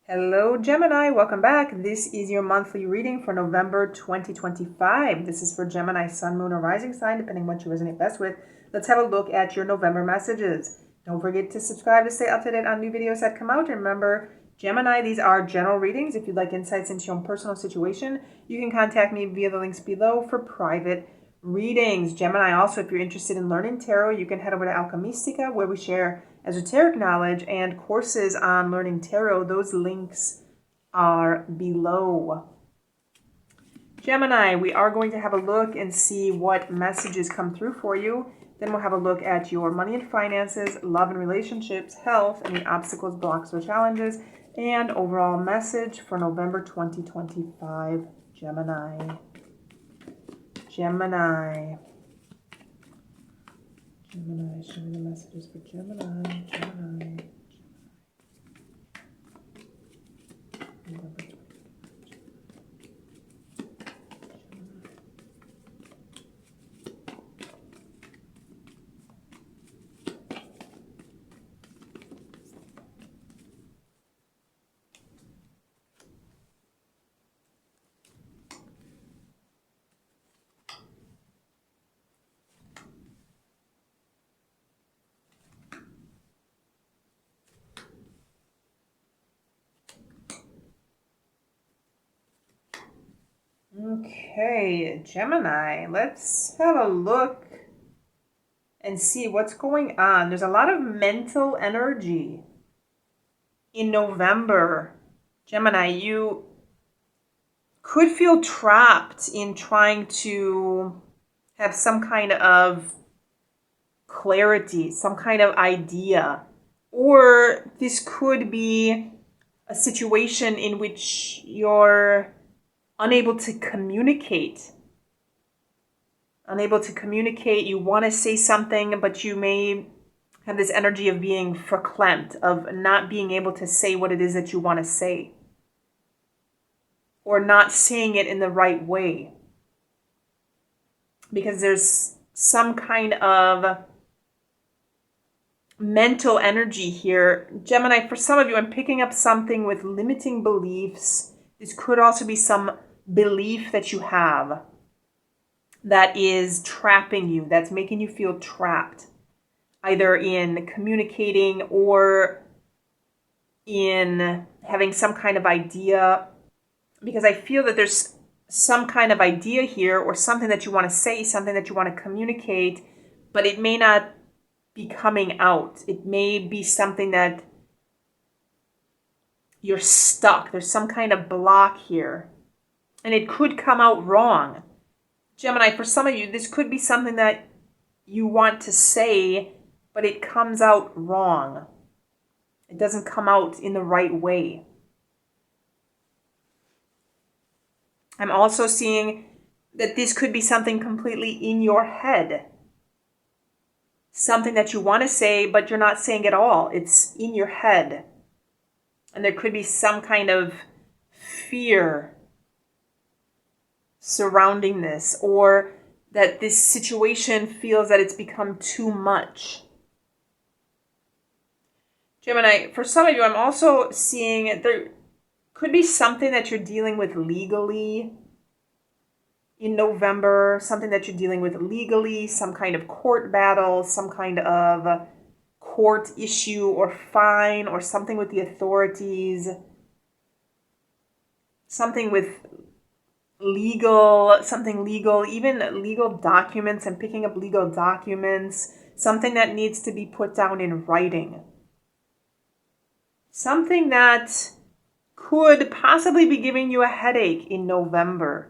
Hello Gemini, welcome back. This is your monthly reading for November 2025. This is for Gemini, Sun, Moon, or Rising sign, depending on what you resonate best with. Let's have a look at your November messages. Don't forget to subscribe to stay up to date on new videos that come out. And remember, Gemini, these are general readings. If you'd like insights into your own personal situation, you can contact me via the links below for private readings. Gemini, also, if you're interested in learning tarot, you can head over to Alkemystica, where we share esoteric knowledge and courses on learning tarot. Those links are below. Gemini, we are going to have a look and see what messages come through for you. Then we'll have a look at your money and finances, love and relationships, health, any obstacles, blocks, or challenges, and overall message for November 2025. Gemini. Gemini, show me the messages for Gemini. Okay, Gemini, let's have a look and see what's going on. There's a lot of mental energy in November. Gemini, you could feel trapped in trying to have some kind of clarity, some kind of idea. Or this could be a situation in which you're unable to communicate. You want to say something, but you may have this energy of being verklempt, of not being able to say what it is that you want to say, or not saying it in the right way, because there's some kind of mental energy here. Gemini, for some of you, I'm picking up something with limiting beliefs. This could also be some belief that you have that is trapping you, that's making you feel trapped, either in communicating or in having some kind of idea, because I feel that there's some kind of idea here or something that you want to say, something that you want to communicate, but it may not be coming out. It may be something that you're stuck. There's some kind of block here. And it could come out wrong. Gemini, for some of you, this could be something that you want to say, but it comes out wrong. It doesn't come out in the right way. I'm also seeing that this could be something completely in your head. Something that you want to say, but you're not saying at all. It's in your head. And there could be some kind of fear surrounding this, or that this situation feels that it's become too much. Gemini, for some of you, I'm also seeing there could be something that you're dealing with legally in November, something that you're dealing with legally, some kind of court battle, some kind of court issue or fine, or something with the authorities, something with something legal, even legal documents. I'm picking up legal documents, something that needs to be put down in writing. Something that could possibly be giving you a headache in November.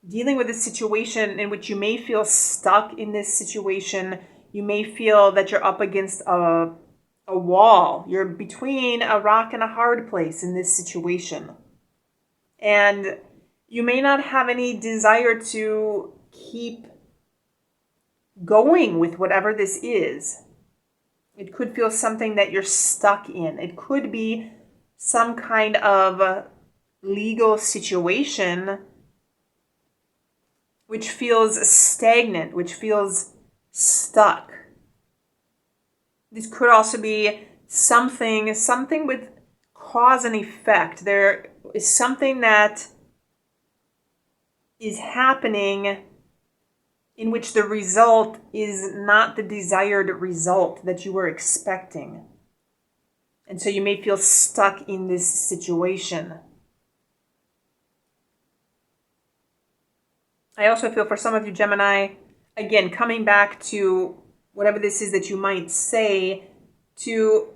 Dealing with a situation in which you may feel stuck in this situation. You may feel that you're up against a wall. You're between a rock and a hard place in this situation. And you may not have any desire to keep going with whatever this is. It could feel something that you're stuck in. It could be some kind of legal situation which feels stagnant, which feels stuck. This could also be something with cause and effect. There is something that is happening in which the result is not the desired result that you were expecting. And so you may feel stuck in this situation. I also feel for some of you, Gemini, again, coming back to whatever this is that you might say, to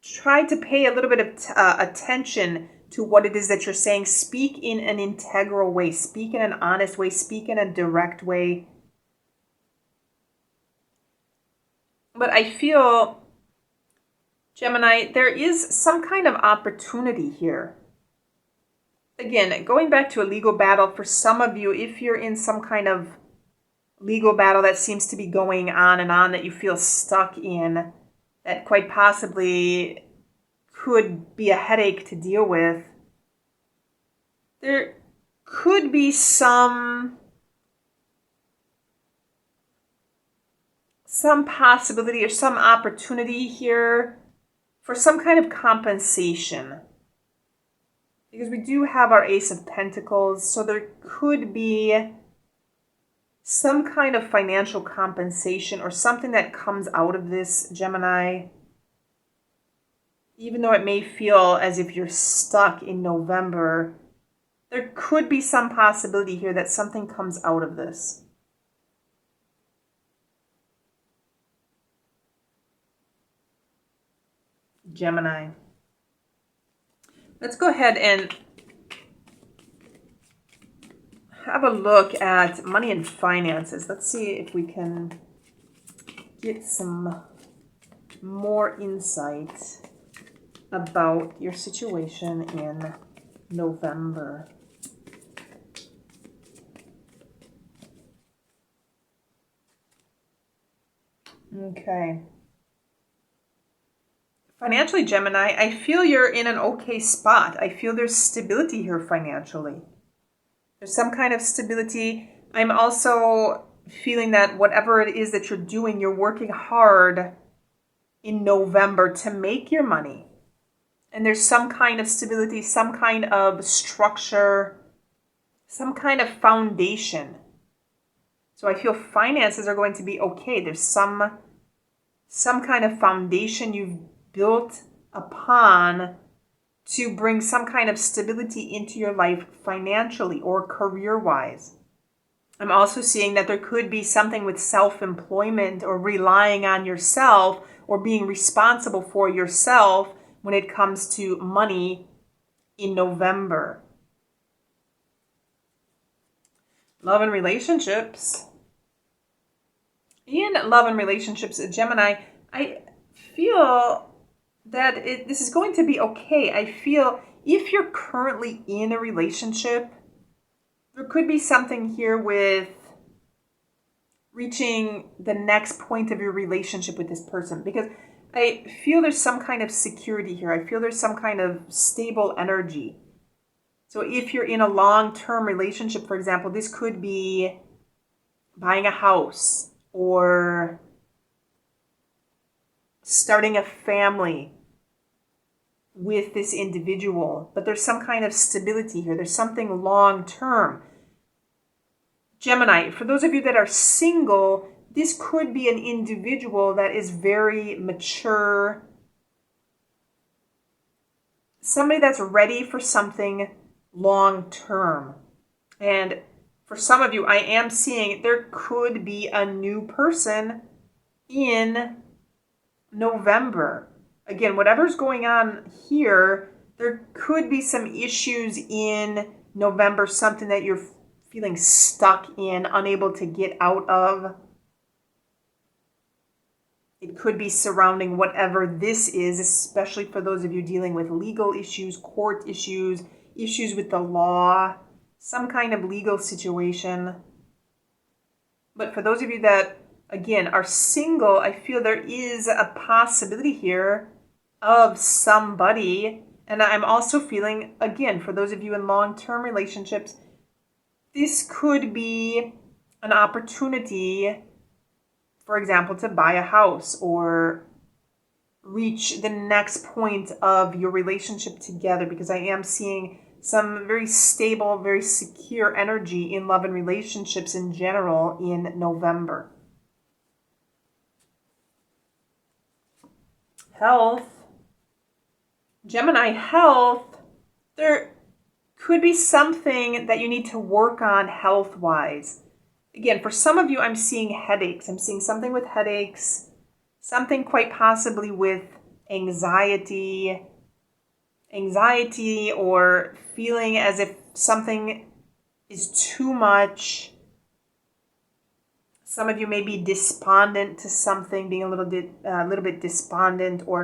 try to pay a little bit of attention to what it is that you're saying. Speak in an integral way. Speak in an honest way. Speak in a direct way. But I feel, Gemini, there is some kind of opportunity here. Again, going back to a legal battle, for some of you, if you're in some kind of legal battle that seems to be going on and on, that you feel stuck in, that quite possibly could be a headache to deal with, there could be some possibility or some opportunity here for some kind of compensation. Because we do have our Ace of Pentacles, so there could be some kind of financial compensation or something that comes out of this, Gemini. Even though it may feel as if you're stuck in November, there could be some possibility here that something comes out of this. Gemini. Let's go ahead and have a look at money and finances. Let's see if we can get some more insight about your situation in November. Okay. Financially, Gemini, I feel you're in an okay spot. I feel there's stability here financially. There's some kind of stability. I'm also feeling that whatever it is that you're doing, you're working hard in November to make your money. And there's some kind of stability, some kind of structure, some kind of foundation. So I feel finances are going to be okay. There's some kind of foundation you've built upon to bring some kind of stability into your life financially or career-wise. I'm also seeing that there could be something with self-employment or relying on yourself or being responsible for yourself when it comes to money in November. Love and relationships. In love and relationships, Gemini, I feel that this is going to be okay. I feel if you're currently in a relationship, there could be something here with reaching the next point of your relationship with this person, because I feel there's some kind of security here. I feel there's some kind of stable energy. So if you're in a long-term relationship, for example, this could be buying a house or starting a family with this individual, but there's some kind of stability here. There's something long-term. Gemini, for those of you that are single, this could be an individual that is very mature, somebody that's ready for something long-term. And for some of you, I am seeing there could be a new person in November. Again, whatever's going on here, there could be some issues in November, something that you're feeling stuck in, unable to get out of. It could be surrounding whatever this is, especially for those of you dealing with legal issues, court issues, issues with the law, some kind of legal situation. But for those of you that, again, are single, I feel there is a possibility here of somebody. And I'm also feeling, again, for those of you in long-term relationships, this could be an opportunity, for example, to buy a house or reach the next point of your relationship together, because I am seeing some very stable, very secure energy in love and relationships in general in November. Health. Gemini, health. There could be something that you need to work on health-wise. Again, for some of you, I'm seeing headaches. I'm seeing something with headaches, something quite possibly with anxiety or feeling as if something is too much. Some of you may be despondent to something, being a little bit despondent or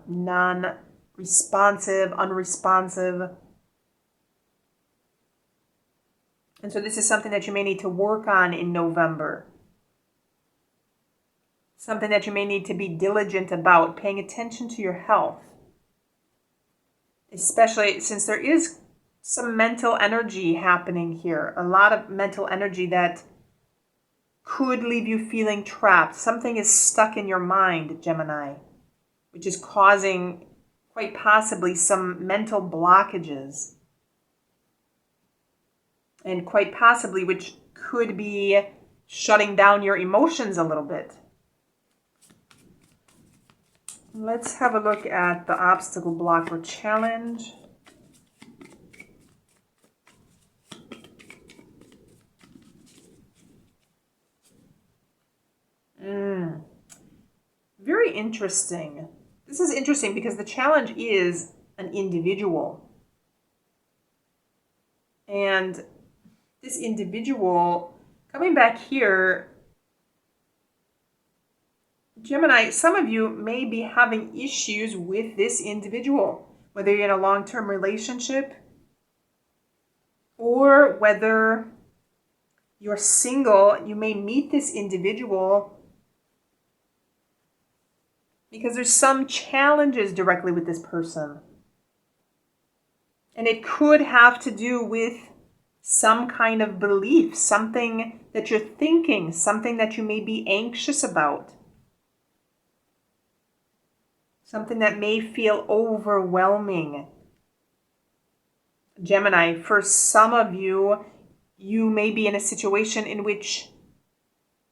non-responsive, unresponsive. And so this is something that you may need to work on in November. Something that you may need to be diligent about, paying attention to your health. Especially since there is some mental energy happening here. A lot of mental energy that could leave you feeling trapped. Something is stuck in your mind, Gemini, which is causing quite possibly some mental blockages. And quite possibly which could be shutting down your emotions a little bit. Let's have a look at the obstacle, block, or challenge. Very interesting. This is interesting because the challenge is an individual. And this individual, coming back here, Gemini, some of you may be having issues with this individual, whether you're in a long-term relationship or whether you're single. You may meet this individual because there's some challenges directly with this person. And it could have to do with some kind of belief, something that you're thinking, something that you may be anxious about. Something that may feel overwhelming. Gemini, for some of you, you may be in a situation in which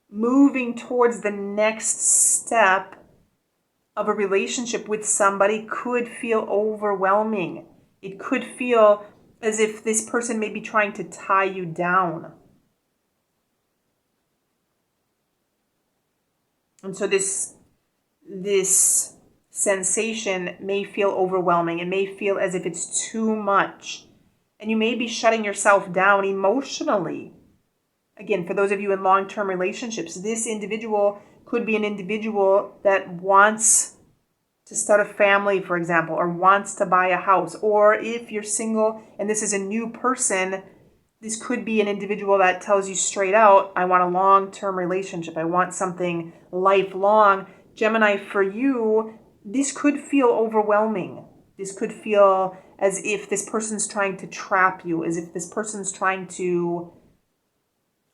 moving towards the next step of a relationship with somebody could feel overwhelming. It could feel as if this person may be trying to tie you down. And so this sensation may feel overwhelming. It may feel as if it's too much. And you may be shutting yourself down emotionally. Again, for those of you in long-term relationships, this individual could be an individual that wants to start a family, for example, or wants to buy a house. Or if you're single and this is a new person, this could be an individual that tells you straight out, I want a long-term relationship. I want something lifelong. Gemini, for you, this could feel overwhelming. This could feel as if this person's trying to trap you, as if this person's trying to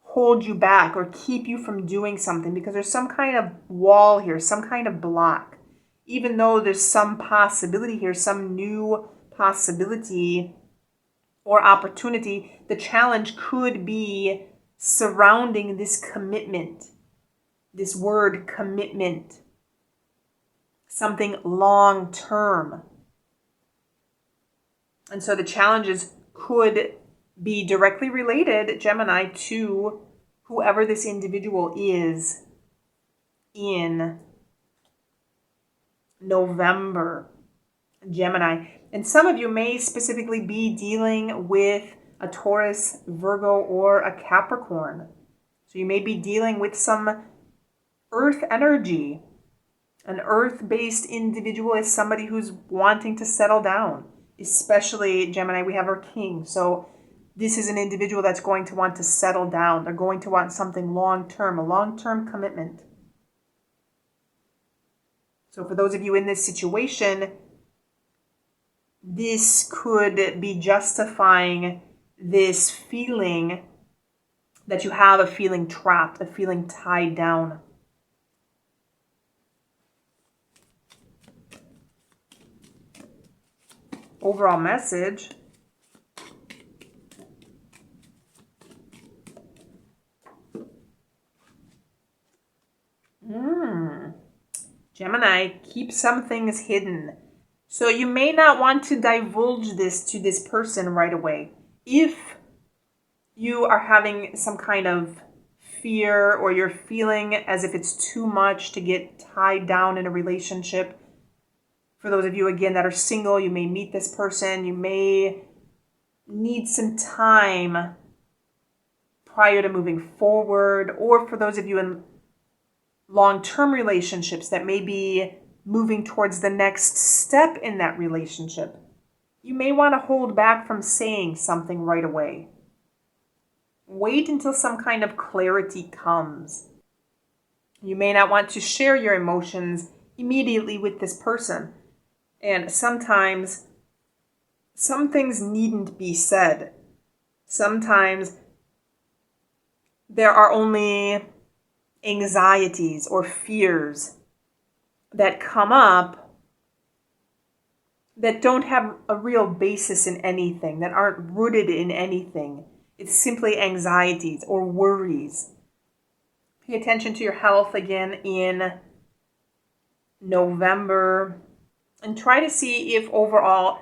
hold you back or keep you from doing something, because there's some kind of wall here, some kind of block. Even though there's some possibility here, some new possibility or opportunity, the challenge could be surrounding this commitment, this word commitment, something long-term. And so the challenges could be directly related, Gemini, to whoever this individual is in November, Gemini. And some of you may specifically be dealing with a Taurus, Virgo, or a Capricorn. So you may be dealing with some earth energy. An earth-based individual is somebody who's wanting to settle down. Especially, Gemini, we have our king. So this is an individual that's going to want to settle down. They're going to want something long-term, a long-term commitment. So for those of you in this situation, this could be justifying this feeling that you have, a feeling trapped, a feeling tied down. overall message. Gemini, keep some things hidden. So you may not want to divulge this to this person right away. If you are having some kind of fear or you're feeling as if it's too much to get tied down in a relationship, for those of you, again, that are single, you may meet this person. You may need some time prior to moving forward. Or for those of you in long-term relationships that may be moving towards the next step in that relationship, you may want to hold back from saying something right away. Wait until some kind of clarity comes. You may not want to share your emotions immediately with this person. And sometimes some things needn't be said. Sometimes there are only anxieties or fears that come up that don't have a real basis in anything, that aren't rooted in anything. It's simply anxieties or worries. Pay attention to your health again in November and try to see if overall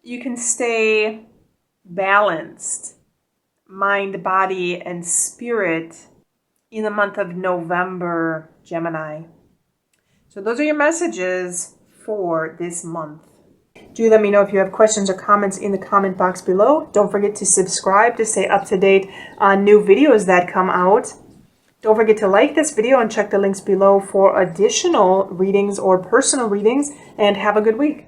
you can stay balanced, mind, body, and spirit in the month of November, Gemini. So those are your messages for this month. Do let me know if you have questions or comments in the comment box below. Don't forget to subscribe to stay up to date on new videos that come out. Don't forget to like this video and check the links below for additional readings or personal readings, and have a good week.